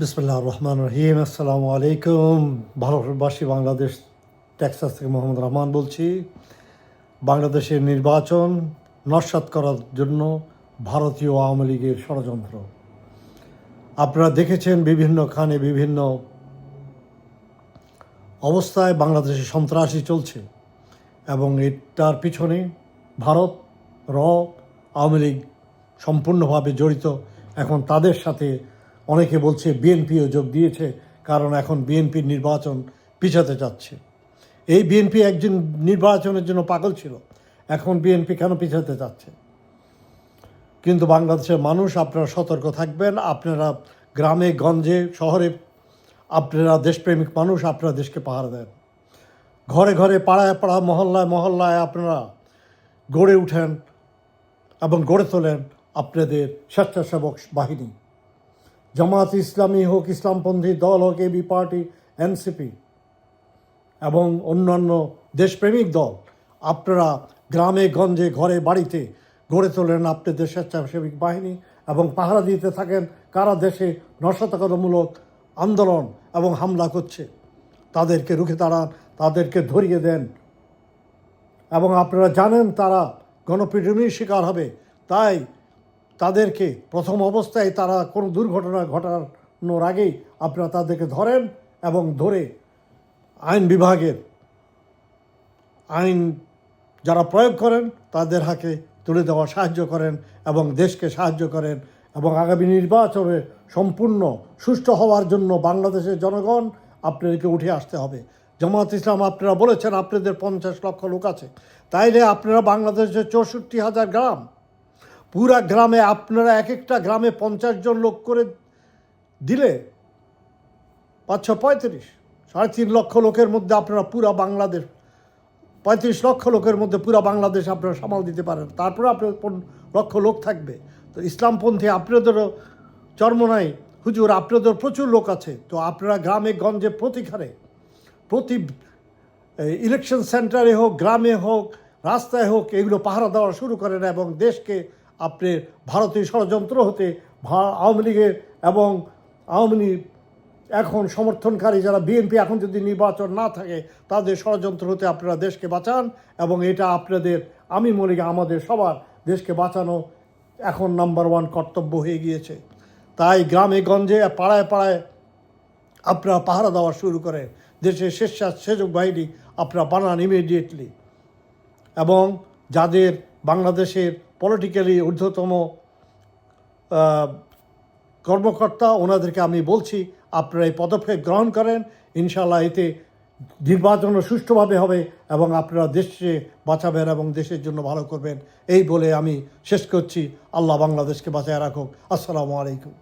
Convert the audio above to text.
বিসমিল্লাহির রহমানির রহিম। আসসালামু আলাইকুম। ভারতবাসী, বাংলাদেশ টেক্সাস থেকে মোহাম্মদ রহমান বলছি। বাংলাদেশের নির্বাচন নস্যাৎ করার জন্য ভারতীয় আওয়ামী লীগের ষড়যন্ত্র। আপনারা দেখেছেন বিভিন্নখানে বিভিন্ন অবস্থায় বাংলাদেশে সন্ত্রাসী চলছে এবং এটার পিছনে ভারত আওয়ামী লীগ সম্পূর্ণভাবে জড়িত। এখন তাদের সাথে অনেকে বলছে বিএনপিও যোগ দিয়েছে, কারণ এখন বিএনপির নির্বাচন পিছাতে যাচ্ছে। এই বিএনপি একজন নির্বাচনের জন্য পাগল ছিল, এখন বিএনপি কেন পিছাতে যাচ্ছে? কিন্তু বাংলাদেশের মানুষ, আপনারা সতর্ক থাকবেন। আপনারা গ্রামে গঞ্জে শহরে আপনারা দেশপ্রেমিক মানুষ, আপনারা দেশকে পাহারা দেন। ঘরে ঘরে পাড়ায় পাড়ায় মহল্লায় মহল্লায় আপনারা গড়ে উঠেন এবং গড়ে তোলেন আপনাদের স্বেচ্ছাসেবক বাহিনী। জামাত ইসলামী হোক, ইসলামপন্থী দল হোক, এবি পার্টি, এনসিপি এবং অন্যান্য দেশপ্রেমিক দল, আপনারা গ্রামে গঞ্জে ঘরে বাড়িতে গড়ে তোলেন আপনাদের স্বেচ্ছাসেবক বাহিনী এবং পাহারা দিতে থাকেন কারা দেশে নাশকতামূলক আন্দোলন এবং হামলা করছে। তাদেরকে রুখে দাঁড়ান, তাদেরকে ধরিয়ে দেন। এবং আপনারা জানেন তারা গণপিটুনির শিকার হবে, তাই তাদেরকে প্রথম অবস্থায় তারা কোনো দুর্ঘটনা ঘটানোর আগেই আপনারা তাদেরকে ধরেন এবং ধরে আইন বিভাগের আইন যারা প্রয়োগ করেন তাদের হাতে তুলে দেওয়া সাহায্য করেন এবং দেশকে সাহায্য করেন। এবং আগামী নির্বাচনে সম্পূর্ণ সুষ্ঠু হওয়ার জন্য বাংলাদেশের জনগণ আপনাদেরকে উঠে আসতে হবে। জামাত ইসলাম, আপনারা বলেছেন আপনাদের 50 লক্ষ লোক আছে, তাইলে আপনারা বাংলাদেশের 64,000 গ্রাম, পুরা গ্রামে আপনারা এক একটা গ্রামে 50 জন লোক করে দিলে 535 3.5 লক্ষ লোকের মধ্যে আপনারা পুরা বাংলাদেশ, 35 লক্ষ লোকের মধ্যে পুরা বাংলাদেশ আপনারা সামাল দিতে পারেন। তারপরে আপনার 15 লক্ষ লোক থাকবে। তো ইসলামপন্থী আপনাদেরও চরমনাই হুজুর, আপনাদের প্রচুর লোক আছে। তো আপনারা গ্রামে গঞ্জে প্রতিখানে প্রতি ইলেকশন সেন্টারে হোক, গ্রামে হোক, রাস্তায় হোক, এগুলো পাহারা দেওয়া শুরু করেন এবং দেশকে আপনি ভারতীয় ষড়যন্ত্র হতে আওয়ামী লীগের এবং আওয়ামী লীগ এখন সমর্থনকারী যারা বিএনপি, এখন যদি নির্বাচন না থাকে তাদের ষড়যন্ত্র হতে আপনারা দেশকে বাঁচান। এবং এটা আপনাদের, আমি মনে করি আমাদের সবার দেশকে বাঁচানো এখন নাম্বার 1 কর্তব্য হয়ে গিয়েছে। তাই গ্রামে গঞ্জে পাড়ায় পাড়ায় আপনারা পাহারা দেওয়া শুরু করেন। দেশের স্বেচ্ছাসেবক বাহিনী আপনারা বানান ইমিডিয়েটলি। এবং যাদের বাংলাদেশের পলিটিক্যালি ঊর্ধ্বতম কর্মকর্তা, ওনাদেরকে আমি বলছি আপনারা এই পদক্ষেপ গ্রহণ করেন। ইনশাআল্লাহ এতে নির্বাচনও সুষ্ঠুভাবে হবে এবং আপনারা দেশকে বাঁচাবেন এবং দেশের জন্য ভালো করবেন। এই বলে আমি শেষ করছি। আল্লাহ বাংলাদেশকে বাঁচায় রাখুক। আসসালামু আলাইকুম।